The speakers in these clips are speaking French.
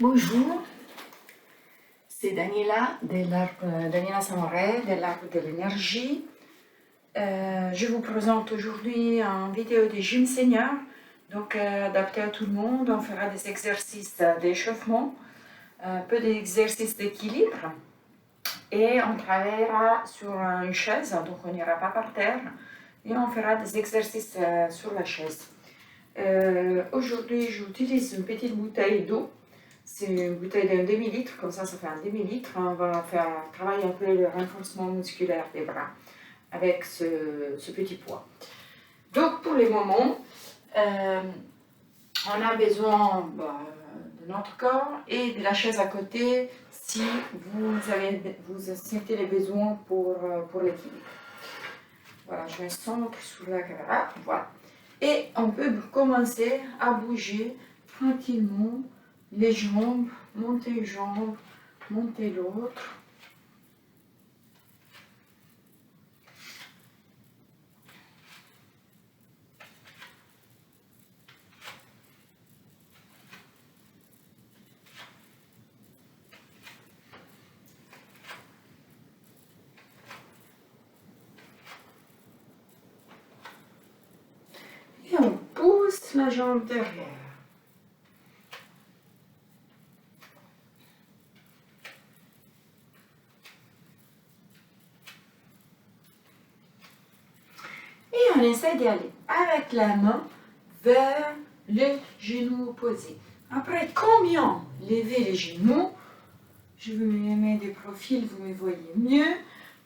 Bonjour, c'est Daniela Daniela Samoret de l'Arbre de l'énergie. Je vous présente aujourd'hui une vidéo de gym senior, donc adaptée à tout le monde. On fera des exercices d'échauffement, un peu d'exercices d'équilibre et on travaillera sur une chaise, donc on n'ira pas par terre et on fera des exercices sur la chaise. Aujourd'hui, j'utilise une petite bouteille d'eau. C'est une bouteille d'un demi-litre, comme ça fait un demi-litre. On va faire travailler un peu le renforcement musculaire des bras avec ce petit poids. Donc pour le moment, on a besoin de notre corps et de la chaise à côté si vous sentez les besoins pour l'équilibre. Voilà, je me centre sur la caméra, voilà. Et on peut commencer à bouger tranquillement les jambes, monter une jambe, monter l'autre. Et on pousse la jambe derrière. Et on essaie d'aller avec la main vers le genou opposé. Après, combien lever les genoux? Je vous mets des profils, vous me voyez mieux.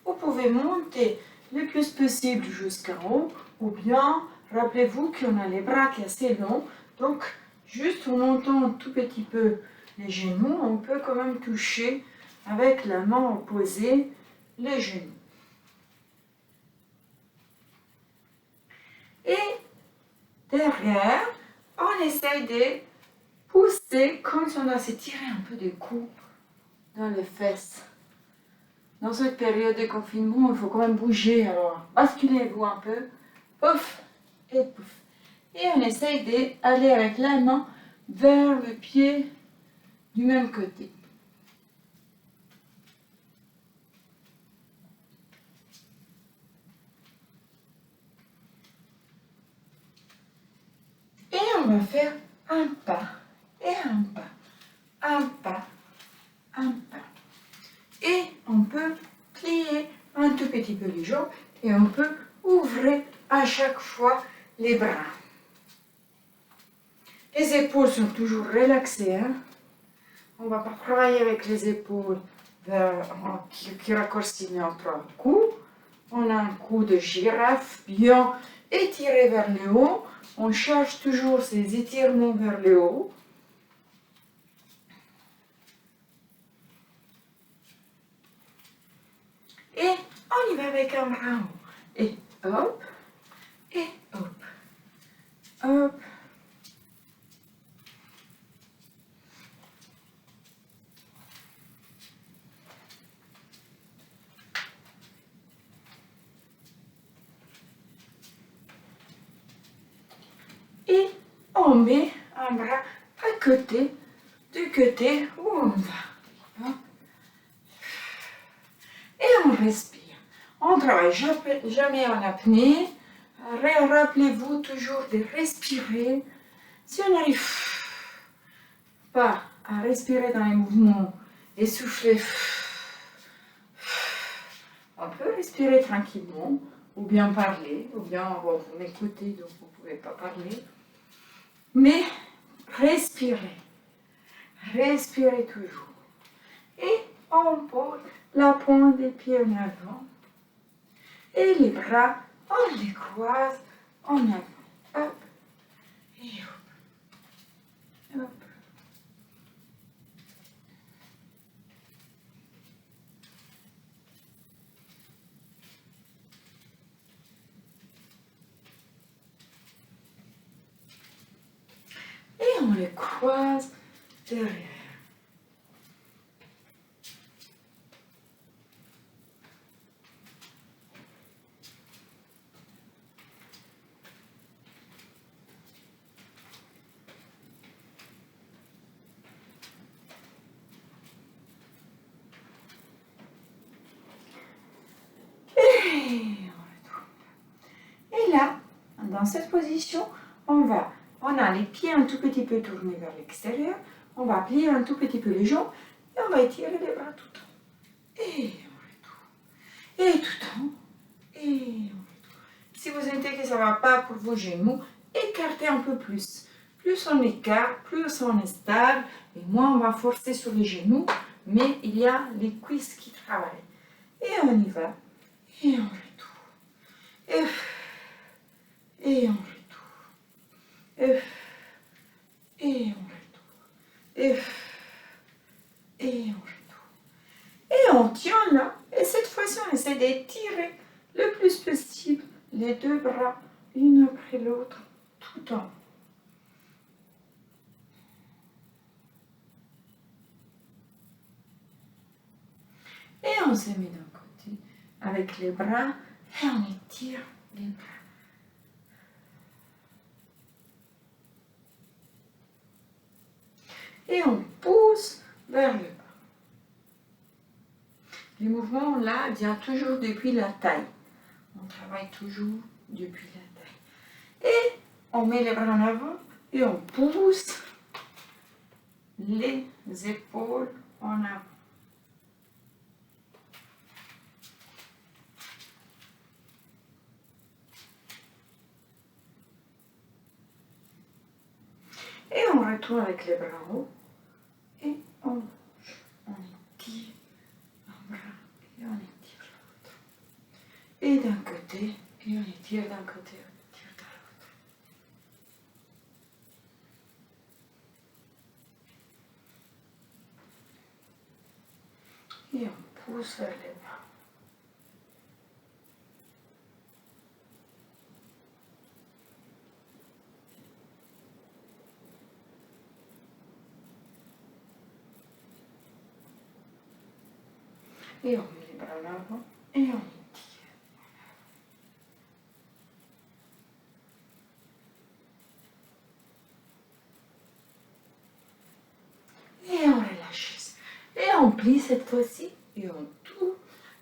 Vous pouvez monter le plus possible jusqu'en haut, ou bien, rappelez-vous qu'on a les bras qui sont assez longs, donc juste en montant un tout petit peu les genoux, on peut quand même toucher avec la main opposée les genoux. Et derrière, on essaye de pousser comme si on a s'étiré un peu de coups dans les fesses. Dans cette période de confinement, il faut quand même bouger, alors basculez-vous un peu, pouf et pouf. Et on essaye d'aller avec la main vers le pied du même côté. Et on va faire un pas, et un pas, un pas, un pas. Et on peut plier un tout petit peu les jambes et on peut ouvrir à chaque fois les bras. Les épaules sont toujours relaxées. Hein? On ne va pas travailler avec les épaules qui raccourcissent notre cou. On a un cou de girafe bien étiré vers le haut. On cherche toujours ces étirements vers le haut. Et on y va avec un bras en haut. Et hop, et hop, hop. Et on met un bras à côté, du côté où on va. Et on respire. On ne travaille jamais en apnée. Rappelez-vous toujours de respirer. Si on n'arrive pas à respirer dans les mouvements et souffler, on peut respirer tranquillement, ou bien parler, ou bien vous m'écoutez, donc vous ne pouvez pas parler. Mais respirez. Respirez toujours. Et on pose la pointe des pieds en avant. Et les bras, on les croise en avant. Hop. Et hop. Hop. Et on les croise derrière. dans cette position, on a les pieds un tout petit peu tournés vers l'extérieur, on va plier un tout petit peu les jambes et on va étirer les bras tout en haut. Et on retourne. Et tout en haut. Et on retourne. Si vous sentez que ça ne va pas pour vos genoux, écartez un peu plus. Plus on écarte, plus on est stable et moins on va forcer sur les genoux, mais il y a les cuisses qui travaillent. Et on y va. Et on retourne. Et on retourne. Et on retourne. Et on retourne. Et on tient là. Et cette fois-ci, on essaie d'étirer le plus possible les deux bras, l'une après l'autre, tout en haut. Et on se met d'un côté avec les bras et on étire les bras. Et on pousse vers le bas. Les mouvements là viennent toujours depuis la taille. On travaille toujours depuis la taille. Et on met les bras en avant et on pousse les épaules en avant. Et on retourne avec les bras en haut et on bouge. On étire un bras et on étire l'autre. Et d'un côté, et on étire d'un côté, on étire de l'autre. Et on pousse vers les bas. Et on met les bras en avant et on étire. Et on relâche. Et on plie cette fois-ci et on tourne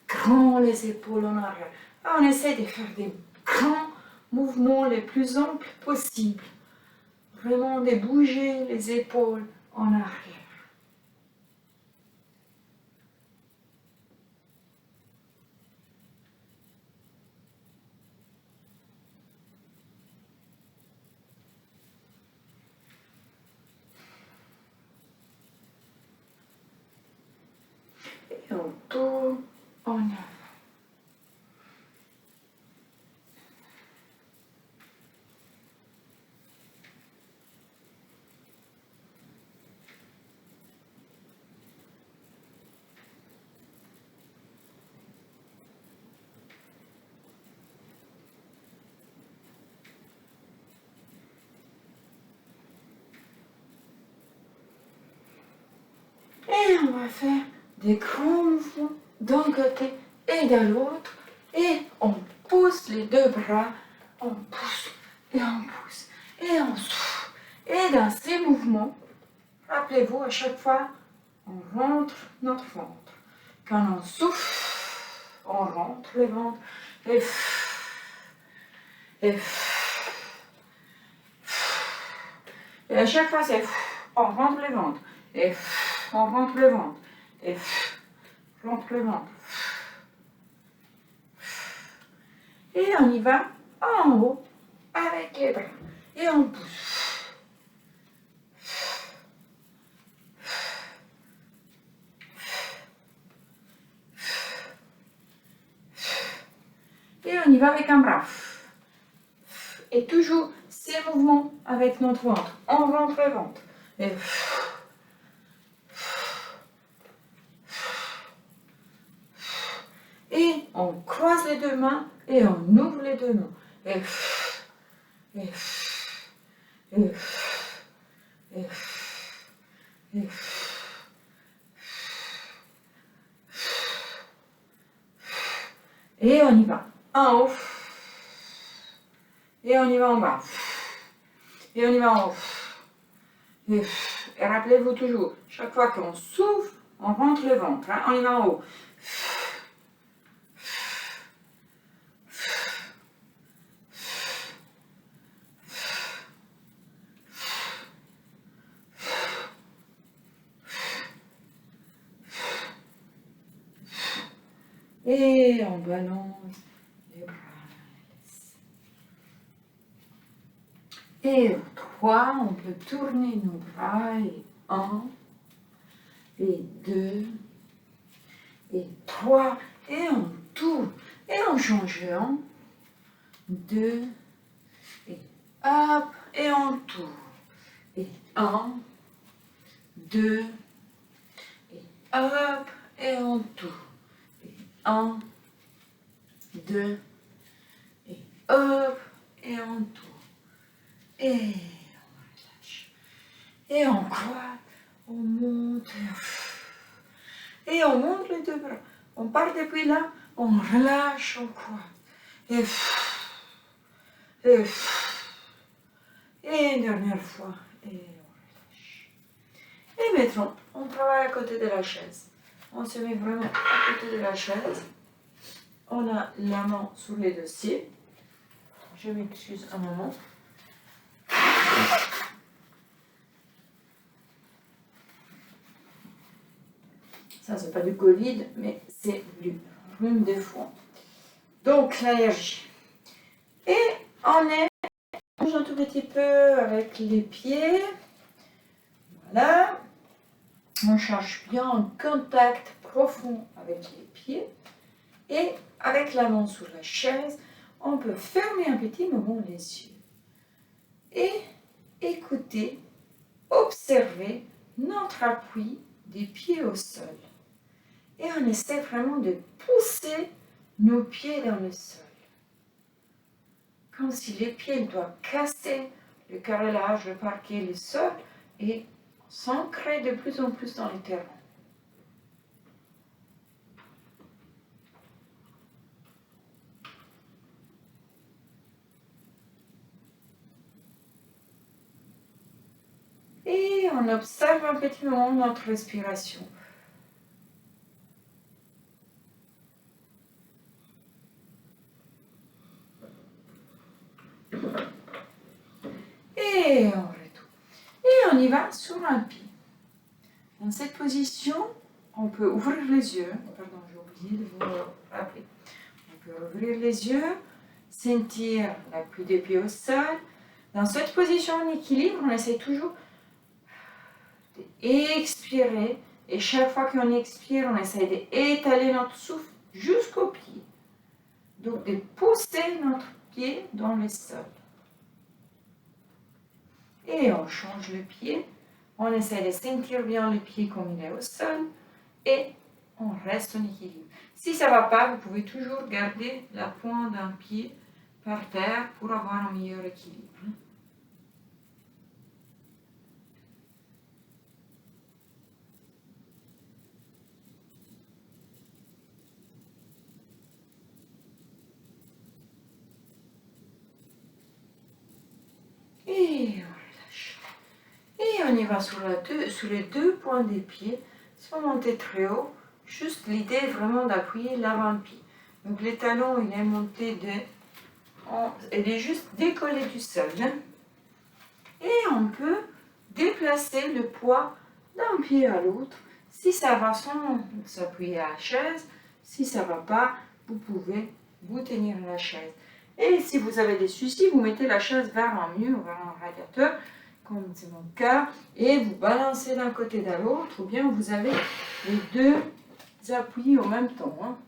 grand les épaules en arrière. On essaie de faire des grands mouvements les plus amples possibles. Vraiment de bouger les épaules en arrière. Et on tourne en avant. Et on va faire des grands mouvements d'un côté et de l'autre. Et on pousse les deux bras, on pousse et on pousse et on souffle. Et dans ces mouvements, rappelez-vous, à chaque fois, on rentre notre ventre. Quand on souffle, on rentre le ventre et à chaque fois, c'est on rentre le ventre et on rentre le ventre et rentre le ventre. Et on y va en haut avec les bras et on pousse. Et on y va avec un bras. Et toujours ces mouvements avec notre ventre. On rentre le ventre. Et on croise les deux mains et on ouvre les deux mains. Et on y va. En haut. Et on y va en bas. Et on y va en haut. Et rappelez-vous toujours, chaque fois qu'on souffle, on rentre le ventre. Hein? On y va en haut. Et on balance les bras. Et au 3, on peut tourner nos bras. Et 1, et 2, et 3. Et on tourne. Et on change 1, 2, et hop, et on tourne. Et 1, 2, et hop, et on tourne. Et 1, 2, et hop, et on tourne. Et on relâche. Et on croise, on monte. Et on monte les deux bras. On part depuis là, on relâche, on croise. Et une dernière fois. Et on relâche. Et maintenant, on travaille à côté de la chaise. On se met vraiment à côté de la chaise. On a la main sur les dossiers. Je m'excuse un moment. Ça, c'est pas du Covid, mais c'est du rhume des foins. Donc, l'allergie. Et on bouge un tout petit peu avec les pieds. Voilà. On cherche bien un contact profond avec les pieds. Et avec la main sur la chaise, on peut fermer un petit moment les yeux. Et écouter, observer notre appui des pieds au sol. Et on essaie vraiment de pousser nos pieds dans le sol. Comme si les pieds doivent casser le carrelage, le parquet, le sol et s'ancrer de plus en plus dans le terrain. Et on observe un petit moment notre respiration. Et on retourne. Et on y va sur un pied. Dans cette position, on peut ouvrir les yeux. Pardon, j'ai oublié de vous rappeler. On peut ouvrir les yeux, sentir l'appui des pieds au sol. Dans cette position en équilibre, on essaie toujours d'expirer. Et chaque fois qu'on expire, on essaie d'étaler notre souffle jusqu'au pied. Donc, de pousser notre pied dans le sol. Et on change le pied. On essaie de sentir bien le pied comme il est au sol. Et on reste en équilibre. Si ça ne va pas, vous pouvez toujours garder la pointe d'un pied par terre pour avoir un meilleur équilibre. Et on relâche. Et on y va sur les deux points des pieds, sans monter très haut. Juste l'idée vraiment d'appuyer l'avant-pied. Donc le talon, il est monté il est juste décollé du sol. Et on peut déplacer le poids d'un pied à l'autre. Si ça va sans s'appuyer à la chaise, si ça ne va pas, vous pouvez vous tenir à la chaise. Et si vous avez des soucis, vous mettez la chaise vers un mur, vers un radiateur, comme c'est mon cas, et vous balancez d'un côté à l'autre, ou bien vous avez les deux appuis en même temps.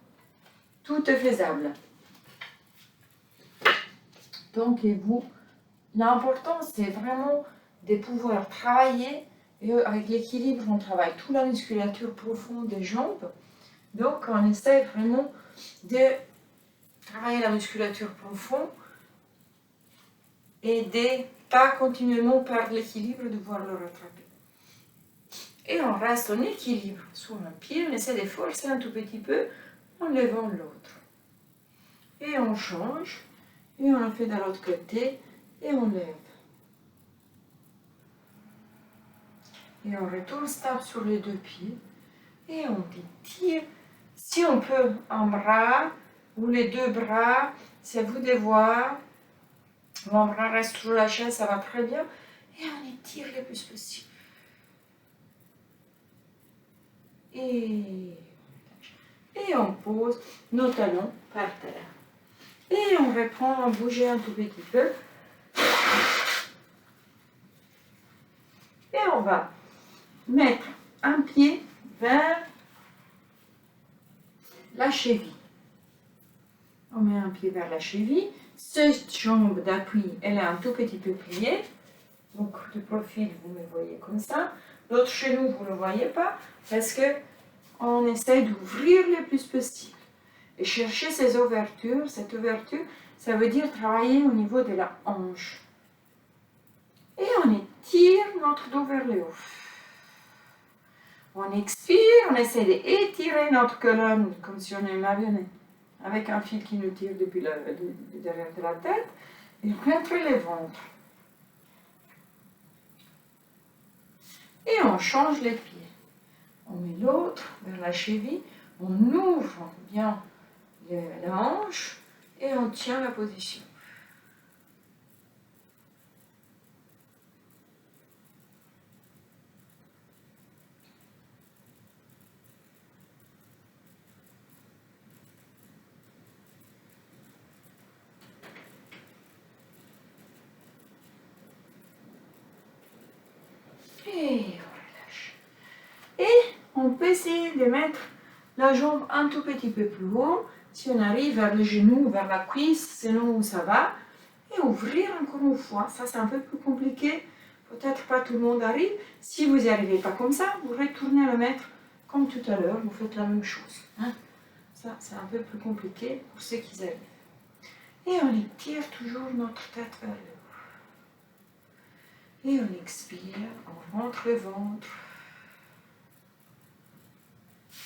Tout est faisable. Donc, l'important, c'est vraiment de pouvoir travailler, et avec l'équilibre, on travaille toute la musculature profonde des jambes. Donc, on essaie vraiment de travailler la musculature profonde et de pas continuellement perdre l'équilibre, de pouvoir le rattraper. Et on reste en équilibre sur un pied, on essaie de forcer un tout petit peu en levant l'autre. Et on change, et on le fait de l'autre côté, et on lève. Et on retourne stable sur les deux pieds, et on étire. Si on peut, un bras, ou les deux bras, c'est à vous de voir. Mon bras reste sur la chaise, ça va très bien. Et on étire le plus possible. Et Et on pose nos talons par terre. Et on reprend à bouger un tout petit peu. Et on va mettre un pied vers la cheville. On met un pied vers la cheville. Cette jambe d'appui, elle est un tout petit peu pliée. Donc de profil, vous me voyez comme ça. L'autre genou, vous ne le voyez pas parce que on essaie d'ouvrir le plus possible. Et chercher ces ouvertures. Cette ouverture, ça veut dire travailler au niveau de la hanche. Et on étire notre dos vers le haut. On expire, on essaie d'étirer notre colonne comme si on est une marionnette, avec un fil qui nous tire depuis le derrière de la tête, et rentre le ventre. Et on change les pieds. On met l'autre vers la cheville, on ouvre bien la hanche et on tient la position. Et on relâche. Et on peut essayer de mettre la jambe un tout petit peu plus haut. Si on arrive vers le genou, vers la cuisse, c'est là où ça va. Et ouvrir encore une fois. Ça, c'est un peu plus compliqué. Peut-être pas tout le monde arrive. Si vous n'y arrivez pas comme ça, vous retournez à le mettre comme tout à l'heure. Vous faites la même chose. Hein? Ça, c'est un peu plus compliqué pour ceux qui arrivent. Et on étire toujours notre tête vers le haut. Et on expire, on rentre le ventre.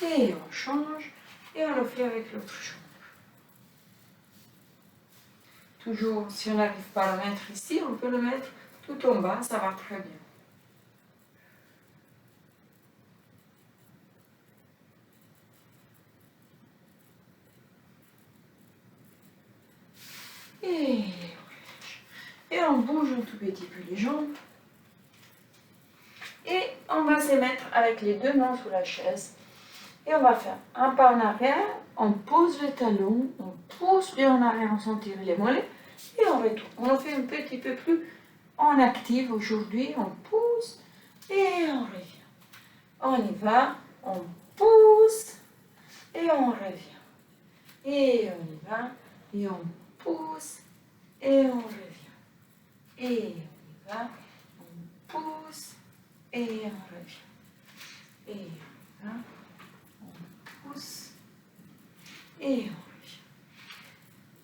Et on change, et on le fait avec l'autre jambe. Toujours, si on n'arrive pas à le mettre ici, on peut le mettre tout en bas, ça va très bien. Et on bouge un tout petit peu les jambes. Et on va se mettre avec les deux mains sous la chaise. Et on va faire un pas en arrière, on pose le talon, on pousse bien en arrière, on sentit les mollets. Et on retourne. On le fait un petit peu plus en active aujourd'hui. On pousse et on revient. On y va, on pousse et on revient. Et on y va et on pousse et on revient. Et on y va, on pousse et on revient. Et on y va, on pousse et on revient.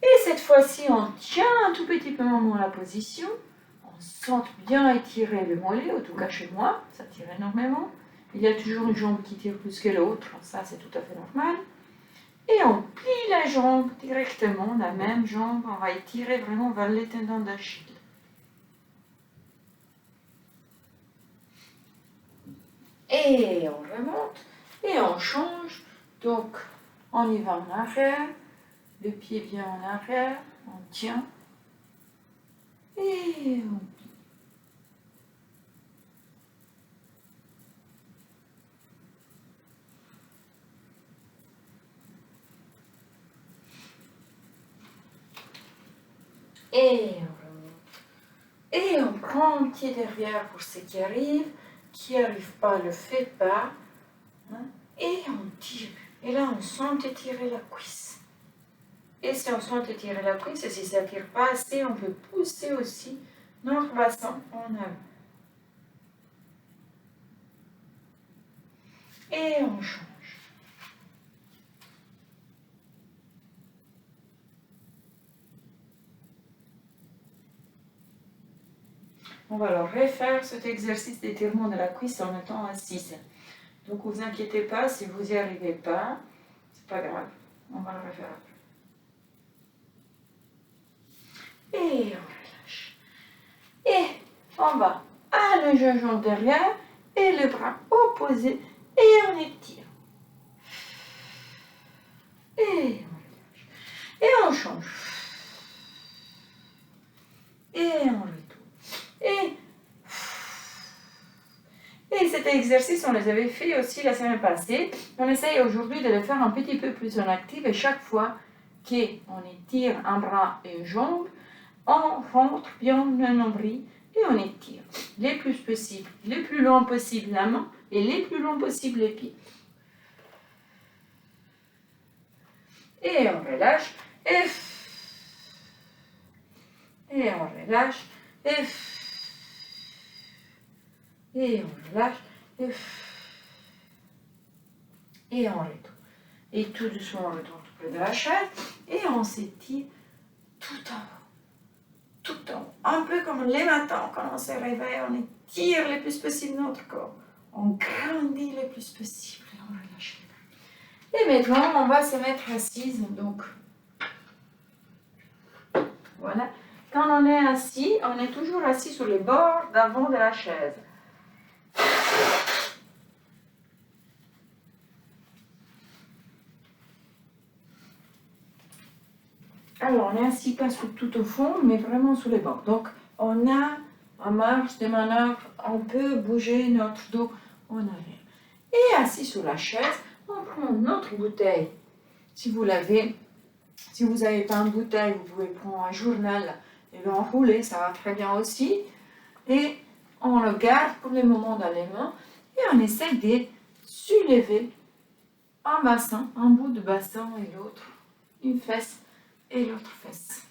Et cette fois-ci, on tient un tout petit peu moment la position. On sent bien étirer le mollet, en tout cas chez moi, ça tire énormément. Il y a toujours une jambe qui tire plus que l'autre, ça c'est tout à fait normal. Et on plie la jambe directement, la même jambe, on va étirer vraiment vers les tendons d'Achille. Et on remonte, et on change. Donc, on y va en arrière, le pied vient en arrière, on tient, et on plie. Et on remonte. Et on prend un pied derrière pour ceux qui arrivent pas, le fait pas. Hein? Et on tire. Et là, on sent étirer la cuisse. Et si on sent étirer la cuisse, et si ça ne tire pas assez, on peut pousser aussi notre bassin en avant. Et on change. On va alors refaire cet exercice d'étirement de la cuisse en étant assise. Donc, ne vous inquiétez pas, si vous n'y arrivez pas, c'est pas grave. On va le refaire après. Et on relâche. Et on va allonger la jambe derrière et le bras opposé et on étire. Et on relâche. Et on change. Et on retourne. Et cet exercice, on les avait fait aussi la semaine passée. On essaye aujourd'hui de les faire un petit peu plus en actif et chaque fois qu'on étire un bras et une jambe, on rentre bien le nombril et on étire les plus possible, les plus long possible la main et les plus longs possible les pieds. Et on relâche et on relâche et on relâche et on retourne. Et tout doucement on retourne près de la chaise et on s'étire tout en haut. Tout en haut. Un peu comme les matins quand on se réveille, on étire le plus possible notre corps. On grandit le plus possible et on relâche les bras. Et maintenant on va se mettre assise. Donc voilà. Quand on est assis, on est toujours assis sur les bords d'avant de la chaise. Alors, on est assis pas tout au fond, mais vraiment sous les bords. Donc, on a en marge de manœuvre, on peut bouger notre dos en arrière. Et assis sur la chaise, on prend notre bouteille. Si vous l'avez, si vous n'avez pas une bouteille, vous pouvez prendre un journal et l'enrouler, ça va très bien aussi. Et on le garde pour les moments dans les mains et on essaie de soulever un bassin, un bout de bassin et l'autre, une fesse et l'autre fesse.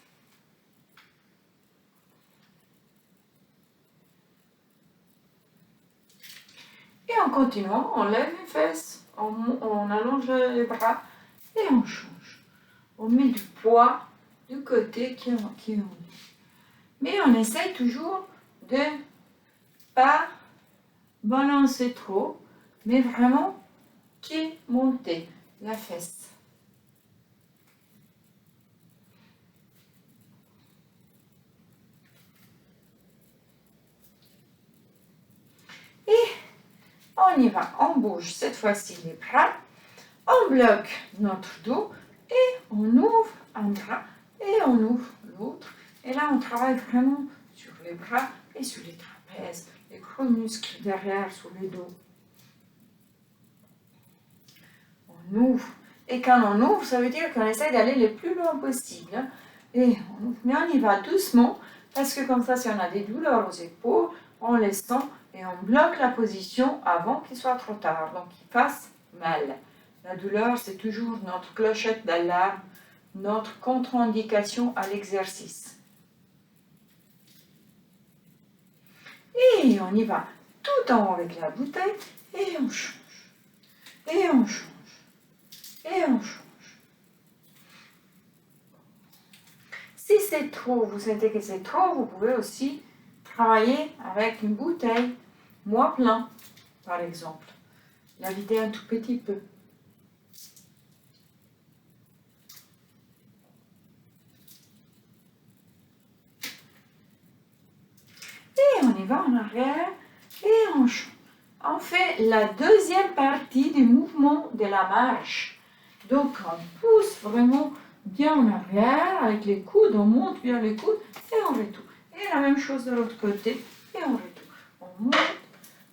Et en continuant, on lève une fesse, on allonge les bras et on change. On met du poids du côté qui est en haut. Mais on essaye toujours de pas balancer trop, mais vraiment qui monter la fesse. Et on y va, on bouge cette fois-ci les bras, on bloque notre dos et on ouvre un bras et on ouvre l'autre. Et là, on travaille vraiment sur les bras et sur les trapèzes, les gros muscles derrière sur le dos. On ouvre. Et quand on ouvre, ça veut dire qu'on essaie d'aller le plus loin possible. Et on ouvre. Mais on y va doucement, parce que comme ça, si on a des douleurs aux épaules, on les sent et on bloque la position avant qu'il soit trop tard, donc qu'il fasse mal. La douleur, c'est toujours notre clochette d'alarme, notre contre-indication à l'exercice. Et on y va tout en haut avec la bouteille et on change. Et on change. Et on change. Si c'est trop, vous sentez que c'est trop, vous pouvez aussi travailler avec une bouteille, moins plein, par exemple. La vider un tout petit peu. Et on y va en arrière et on change. On fait la deuxième partie du mouvement de la marche. Donc on pousse vraiment bien en arrière avec les coudes, on monte bien les coudes et on retourne. Et la même chose de l'autre côté et on retourne. On monte.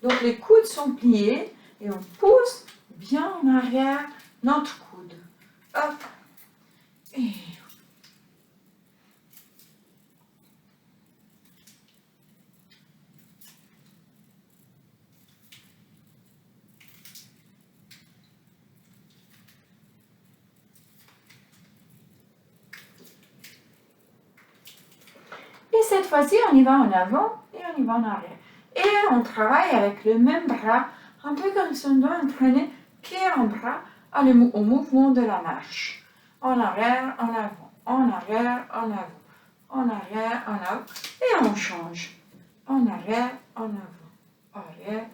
Donc les coudes sont pliés et on pousse bien en arrière notre coude. Hop. Et cette fois-ci, on y va en avant et on y va en arrière. Et on travaille avec le même bras, un peu comme si on doit entraîner pied en bras au mouvement de la marche. En arrière, en avant, en arrière, en avant, en arrière, en avant. Et on change. En arrière, en avant, arrière,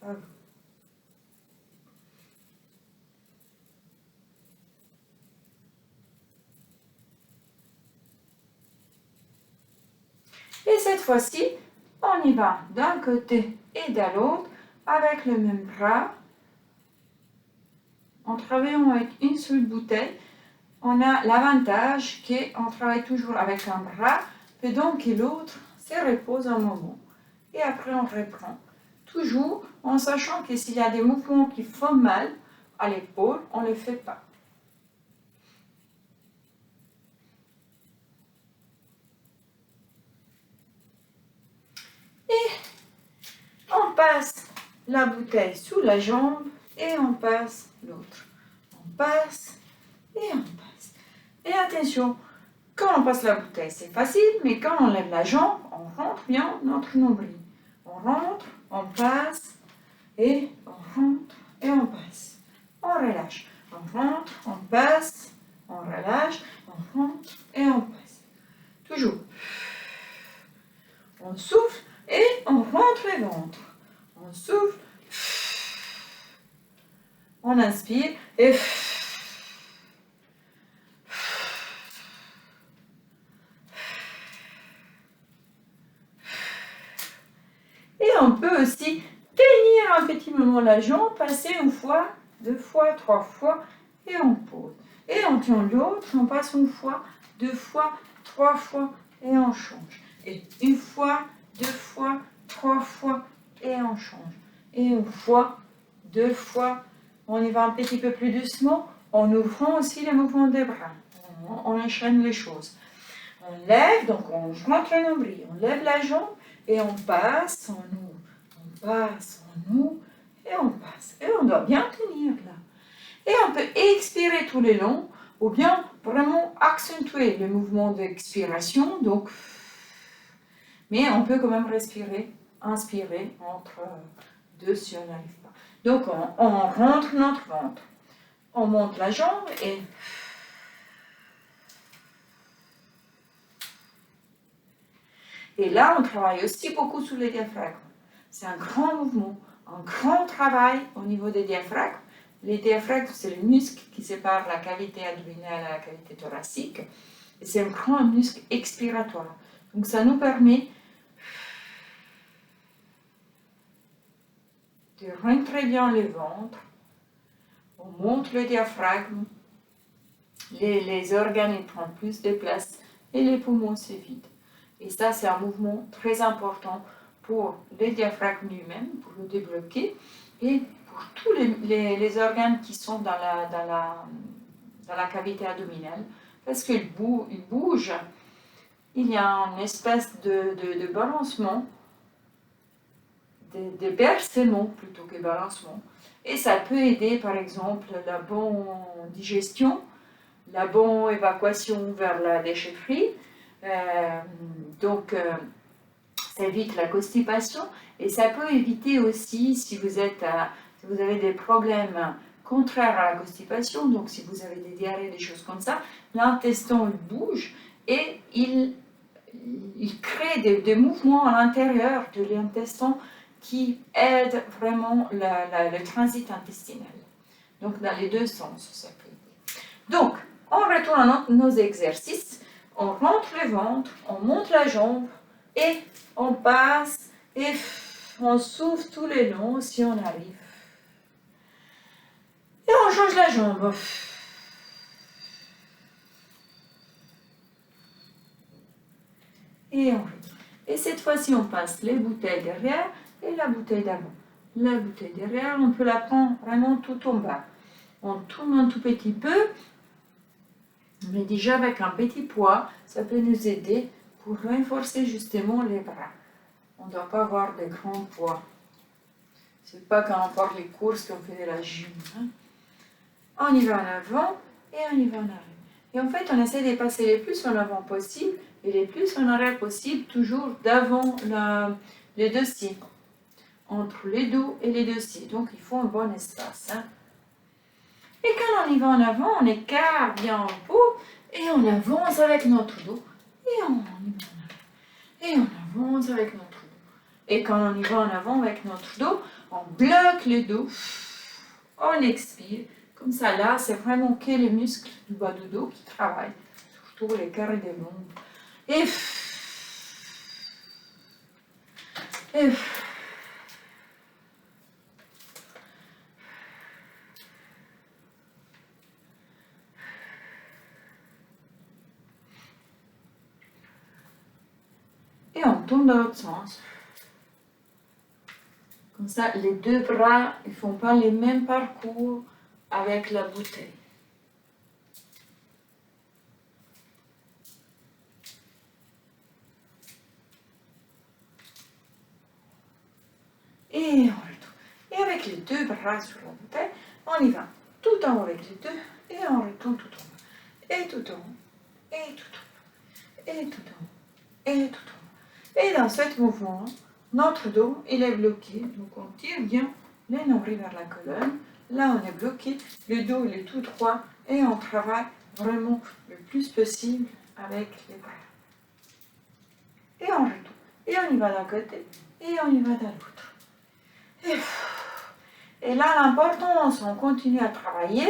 avant. Et cette fois-ci, on y va d'un côté et de l'autre avec le même bras. En travaillant avec une seule bouteille, on a l'avantage qu'on travaille toujours avec un bras, et donc l'autre se repose un moment. Et après, on reprend Toujours en sachant que s'il y a des mouvements qui font mal à l'épaule, on ne les fait pas. Et on passe la bouteille sous la jambe et on passe l'autre. On passe et on passe. Et attention, quand on passe la bouteille, c'est facile, mais quand on lève la jambe, on rentre bien notre nombril. On rentre, on passe, et on rentre, et on passe. On relâche. On rentre, on passe, on relâche, on rentre, et on passe. Toujours. On souffle, et on rentre le ventre. On souffle, on inspire, et on peut aussi tenir un petit moment la jambe, passer une fois, deux fois, trois fois, et on pose. Et on tient l'autre, on passe une fois, deux fois, trois fois, et on change. Et une fois, deux fois, trois fois, et on change. Et une fois, deux fois, on y va un petit peu plus doucement, en ouvrant aussi le mouvement des bras. On enchaîne les choses. On lève, donc on rentre le nombril, on lève la jambe, et on passe, on ouvre. On passe, on ouvre, et on passe. Et on doit bien tenir là. Et on peut expirer tout le long, ou bien vraiment accentuer le mouvement d'expiration. Donc, mais on peut quand même respirer, inspirer entre deux si on n'arrive pas. Donc on rentre notre ventre, on monte la jambe et là on travaille aussi beaucoup sur le diaphragme. C'est un grand mouvement, un grand travail au niveau des diaphragmes. Les diaphragmes, c'est le muscle qui sépare la cavité abdominale à la cavité thoracique. Et c'est un grand muscle expiratoire. Donc ça nous permet de rentrer bien le ventre. On monte le diaphragme. Les organes ils prennent plus de place et les poumons se vident. Et ça, c'est un mouvement très important pour le diaphragme lui-même, pour le débloquer, et pour tous les organes qui sont dans la cavité abdominale, parce qu'ils bougent. Il y a une espèce de balancement, de bercement plutôt que balancement. Et ça peut aider, par exemple, la bonne digestion, la bonne évacuation vers la déchetterie. Donc, ça évite la constipation et ça peut éviter aussi, si vous avez des problèmes contraires à la constipation, donc si vous avez des diarrhées, des choses comme ça, l'intestin bouge et il crée des mouvements à l'intérieur de l'intestin qui aident vraiment le transit intestinal. Donc, dans les deux sens, ça peut aider. Donc, on retourne à nos exercices, on rentre le ventre, on monte la jambe et on passe et on souffle tout le long si on arrive. Et on change la jambe. Et on retourne. Et cette fois-ci, on passe les bouteilles derrière et la bouteille d'avant. La bouteille derrière, on peut la prendre vraiment tout en bas. On tourne un tout petit peu, mais déjà avec un petit poids, ça peut nous aider pour renforcer justement les bras. On ne doit pas avoir de grands poids. C'est pas quand on part les courses qu'on fait de la gym. Hein. On y va en avant et on y va en arrière. Et en fait, on essaie de passer les plus en avant possible et les plus en arrière possible, toujours d'avant le dossier. Entre les dos et les dossiers. Donc, il faut un bon espace. Hein. Et quand on y va en avant, on écarte bien en peau et on avance avec notre dos. Et on y va en arrière. Et on avance avec notre dos. Et quand on y va en avant avec notre dos, on bloque le dos. On expire. Comme ça, là, c'est vraiment que les muscles du bas du dos qui travaillent. Surtout les carrés des membres. Et on tourne dans l'autre sens. Comme ça, les deux bras ne font pas les mêmes parcours avec la bouteille. Et on retourne. Et avec les deux bras sur la bouteille, on y va tout en haut avec les deux et on retourne tout en haut. Et tout en haut. Et tout en haut. Et tout en haut. Et tout en haut. Et dans ce mouvement, notre dos, il est bloqué. Donc on tire bien les nombrils vers la colonne. Là, on est bloqué. Le dos, il est tout droit. Et on travaille vraiment le plus possible avec les bras. Et on retourne. Et on y va d'un côté. Et on y va de l'autre. Et là, l'importance, on continue à travailler,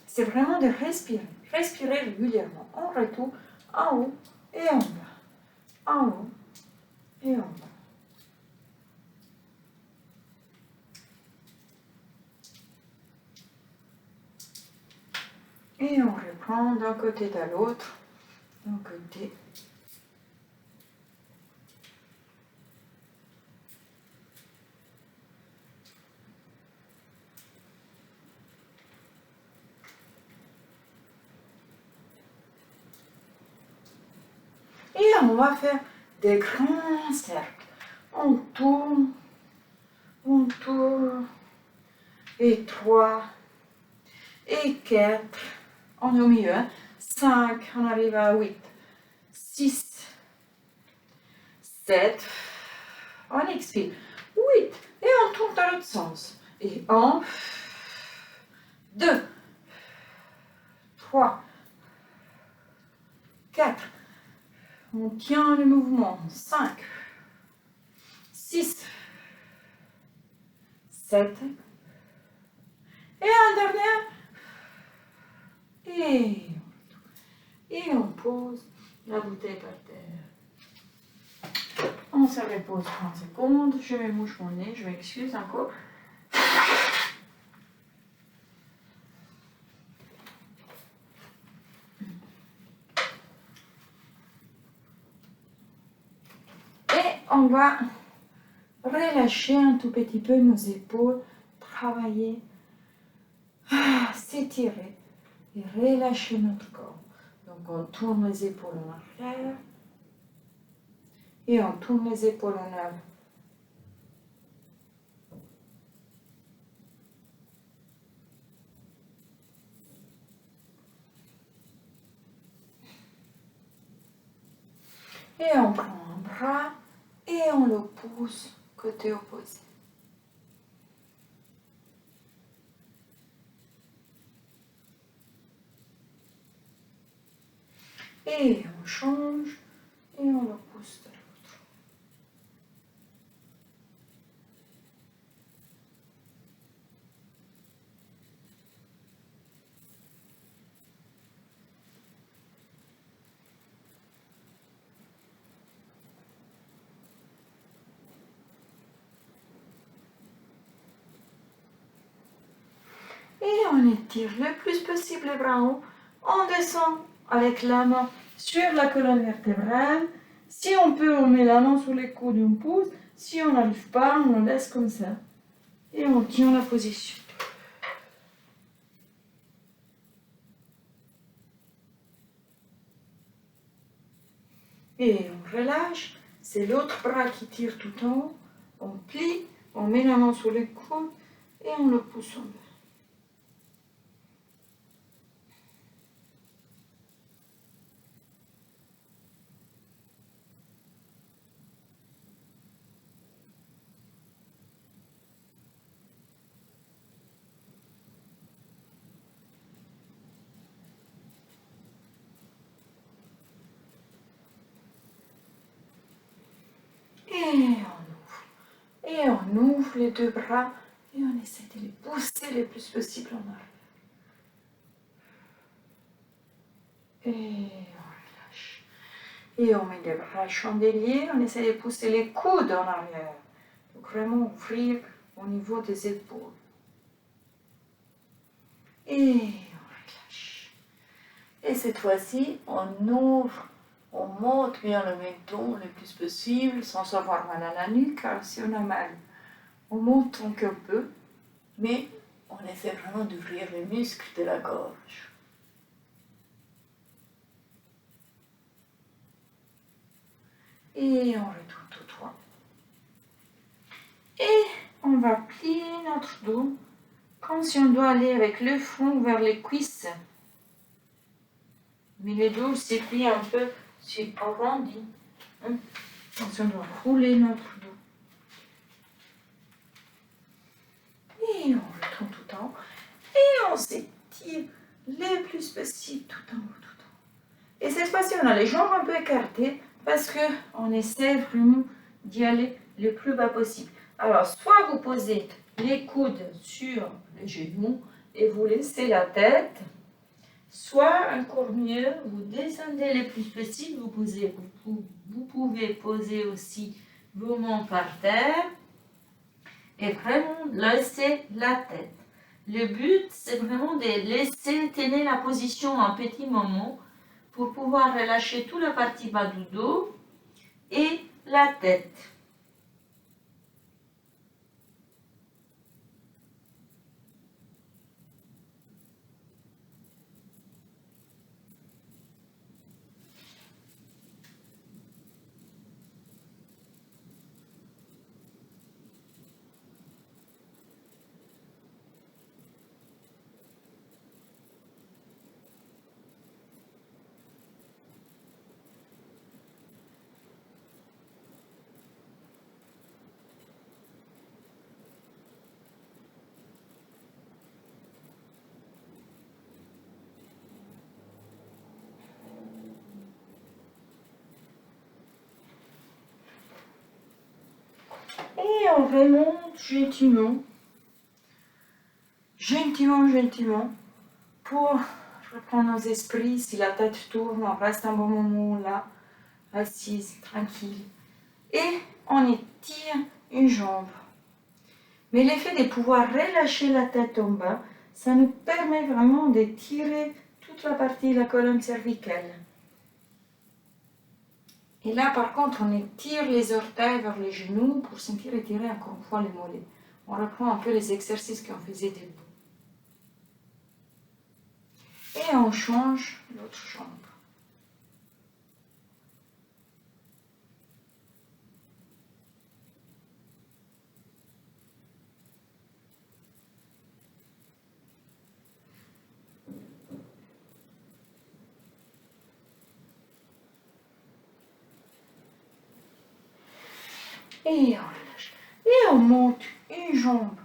c'est vraiment de respirer. Respirer régulièrement. On retourne en haut et en bas. En haut et en bas. Et on reprend d'un côté à l'autre. D'un côté. Et on va faire des grands cercles. On tourne, et 3, et 4, on est au milieu, 5, on arrive à 8, 6, 7, on expire, 8, et on tourne dans l'autre sens. Et 1, 2, 3, 4, on tient le mouvement, 5, 6, 7, et un dernier, et on pose la bouteille par terre. On se repose 30 secondes, je me mouche mon nez, je m'excuse encore. Et on va relâcher un tout petit peu nos épaules, travailler, s'étirer et relâcher notre corps. Donc on tourne les épaules en arrière et on tourne les épaules en avant. Et on prend un bras et on le pousse côté opposé. Et on change et on le pousse de l'autre. Et on étire le plus possible les bras en haut. On descend avec la main sur la colonne vertébrale. Si on peut, on met la main sur les coudes et on pousse. Si on n'arrive pas, on le laisse comme ça. Et on tient la position. Et on relâche. C'est l'autre bras qui tire tout en haut. On plie, on met la main sur les coudes et on le pousse en bas. Et on ouvre les deux bras et on essaie de les pousser le plus possible en arrière. Et on relâche. Et on met les bras chandeliers, on essaie de pousser les coudes en arrière. Donc vraiment ouvrir au niveau des épaules. Et on relâche. Et cette fois-ci, on ouvre, on monte bien le menton le plus possible sans avoir mal à la nuque, car si on a mal On monte un peu, mais on essaie vraiment d'ouvrir les muscles de la gorge. Et on retourne tout droit. Et on va plier notre dos comme si on doit aller avec le front vers les cuisses. Mais le dos s'est plié un peu, c'est arrondi. Comme si on doit rouler notre dos. Et on retourne tout en haut. Et on s'étire le plus possible tout en haut, tout en haut. Et cette fois-ci, on a les jambes un peu écartées parce qu'on essaie vraiment d'y aller le plus bas possible. Alors, soit vous posez les coudes sur les genoux et vous laissez la tête, soit encore mieux, vous descendez le plus possible, vous pouvez poser aussi vos mains par terre et vraiment laisser la tête. Le but, c'est vraiment de laisser tenir la position un petit moment pour pouvoir relâcher toute la partie bas du dos et la tête. Et on remonte gentiment, gentiment, pour reprendre nos esprits. Si la tête tourne, on reste un bon moment là, assise, tranquille. Et on étire une jambe. Mais l'effet de pouvoir relâcher la tête en bas, ça nous permet vraiment d'étirer toute la partie de la colonne cervicale. Et là, par contre, on étire les orteils vers les genoux pour sentir étirer encore une fois les mollets. On reprend un peu les exercices qu'on faisait debout. Et on change l'autre jambe. Et on relâche. Et on monte une jambe.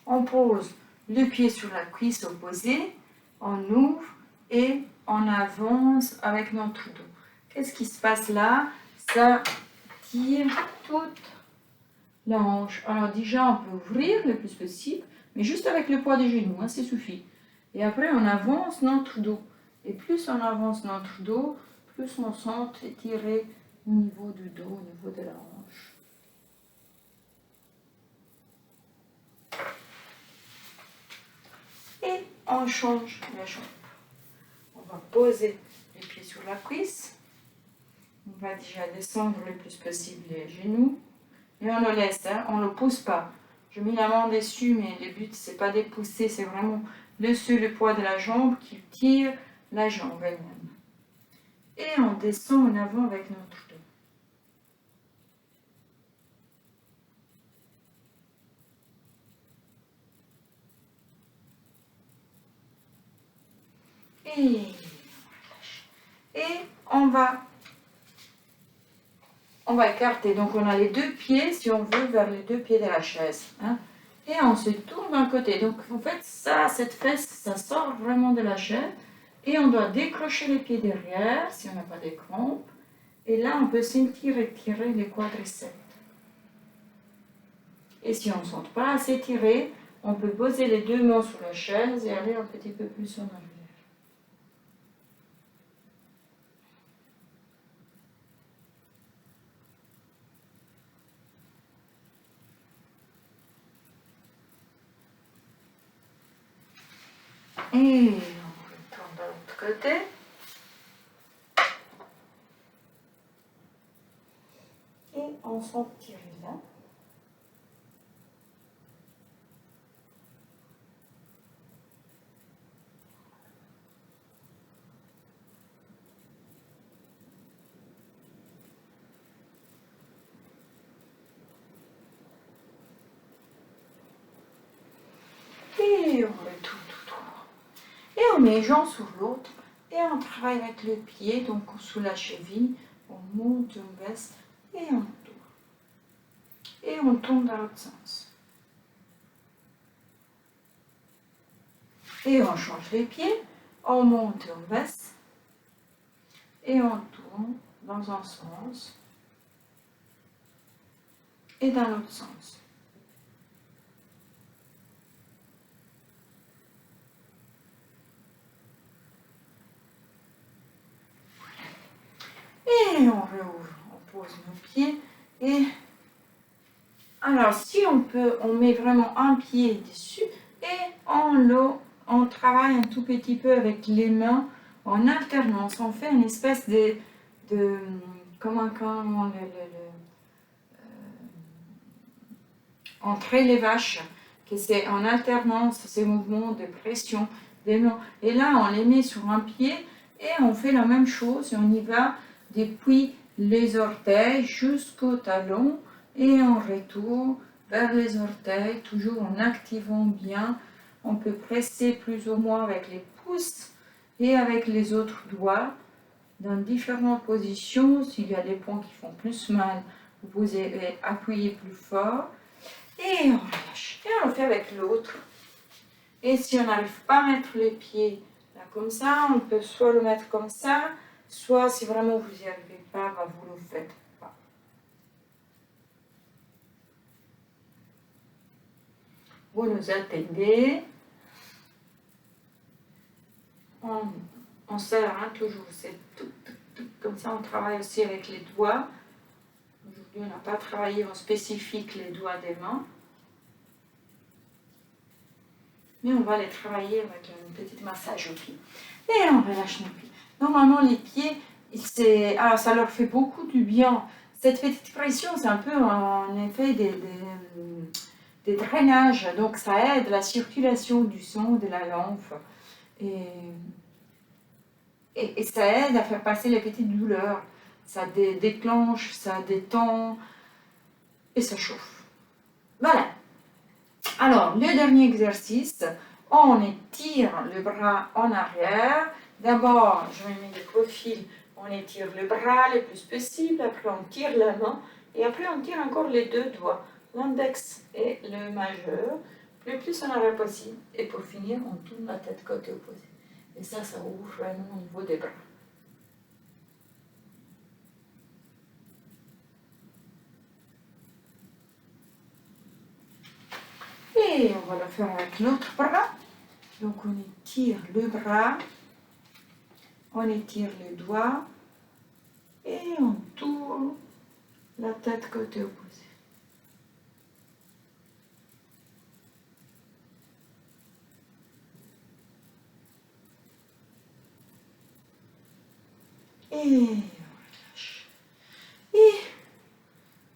On pose le pied sur la cuisse opposée. On ouvre et on avance avec notre dos. Qu'est-ce qui se passe là? Ça tire toute la hanche. Alors déjà, on peut ouvrir le plus possible, mais juste avec le poids des genoux, hein, ça suffit. Et après, on avance notre dos. Et plus on avance notre dos, plus on sent étirer au niveau du dos, au niveau de la hanche. Et on change la jambe. On va poser les pieds sur la cuisse. On va déjà descendre le plus possible les genoux. Et on le laisse, hein, on ne le pousse pas. Je mets la main dessus, mais le but, c'est pas de pousser, c'est vraiment le poids de la jambe qui tire la jambe elle-même. Et on descend en avant avec notre dos. Et on relâche. Et on va écarter. Donc on a les deux pieds, si on veut, vers les deux pieds de la chaise. Hein. Et on se tourne d'un côté. Donc en fait, ça, cette fesse, ça sort vraiment de la chaise. Et on doit décrocher les pieds derrière, si on n'a pas de crampes. Et là, on peut sentir étirer les quadriceps. Et si on ne sent pas assez tiré, on peut poser les deux mains sur la chaise et aller un petit peu plus en arrière. Et on retourne de l'autre côté. Et on s'en tire là. Et on retourne tout droit. Et on met les jambes sur l'autre. Et on travaille avec le pied, donc sous la cheville. On monte, on baisse et on tourne. Et on tourne dans l'autre sens. Et on change les pieds. On monte et on baisse. Et on tourne dans un sens. Et dans l'autre sens. Et on réouvre, on pose nos pieds et alors si on peut, on met vraiment un pied dessus et on travaille un tout petit peu avec les mains en alternance. On fait une espèce de comment entrer les vaches, que c'est en alternance ces mouvements de pression des mains. Et là on les met sur un pied et on fait la même chose et on y va depuis les orteils jusqu'au talon et on retourne vers les orteils, toujours en activant bien. On peut presser plus ou moins avec les pouces et avec les autres doigts dans différentes positions. S'il y a des points qui font plus mal, vous pouvez appuyer plus fort et on relâche. Et on le fait avec l'autre. Et si on n'arrive pas à mettre les pieds là comme ça, on peut soit le mettre comme ça, soit si vraiment vous n'y arrivez pas, vous le faites pas. Vous nous attendez. On serre toujours, c'est tout, comme ça on travaille aussi avec les doigts. Aujourd'hui on n'a pas travaillé en spécifique les doigts des mains. Mais on va les travailler avec un petit massage au pied. Et on relâche nos pieds. Normalement les pieds, alors ça leur fait beaucoup du bien. Cette petite pression, c'est un peu en effet des drainages. Donc ça aide la circulation du sang, de la lymphe. Et ça aide à faire passer les petites douleurs. Ça déclenche, ça détend et ça chauffe. Voilà. Alors, le dernier exercice, on étire le bras en arrière. D'abord, je me mets de profil, on étire le bras le plus possible, après on tire la main, et après on tire encore les deux doigts, l'index et le majeur, le plus en arrière possible. Et pour finir, on tourne la tête côté opposé. Et ça ouvre vraiment au niveau des bras. Et on va le faire avec l'autre bras. Donc on étire le bras, on étire les doigts et on tourne la tête côté opposé. Et on relâche. Et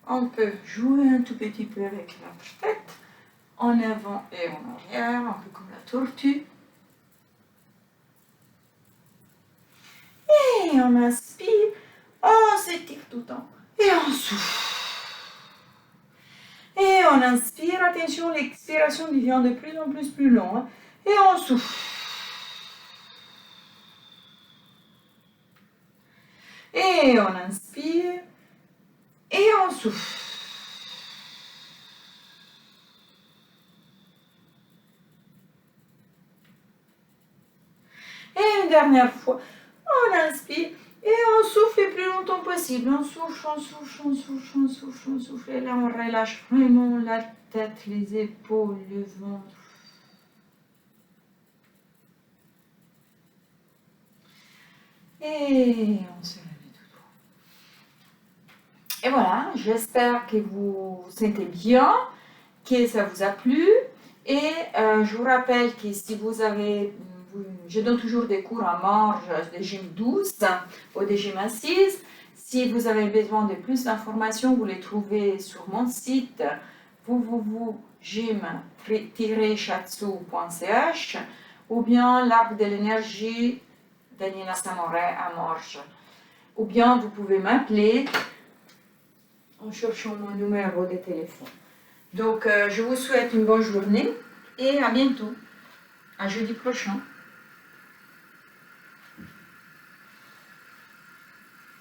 on peut jouer un tout petit peu avec notre tête, en avant et en arrière, un peu comme la tortue. Et on inspire, on s'étire tout le temps. Et on souffle. Et on inspire, attention, l'expiration devient de plus en plus long. Hein. Et on souffle. Et on inspire. Et on souffle. Et une dernière fois, on inspire et on souffle le plus longtemps possible. On souffle, on souffle, on souffle, on souffle, on souffle. Et là, on relâche vraiment la tête, les épaules, le ventre. Et on se réveille tout droit. Et voilà, j'espère que vous sentez bien, que ça vous a plu. Et je vous rappelle que si vous avez... Je donne toujours des cours en marge de gym douce ou de gym assise. Si vous avez besoin de plus d'informations, vous les trouvez sur mon site www.gym-shatsu.ch ou bien l'arbre de l'énergie Daniela Samoret à Morges. Ou bien vous pouvez m'appeler en cherchant mon numéro de téléphone. Donc je vous souhaite une bonne journée et à bientôt. À jeudi prochain.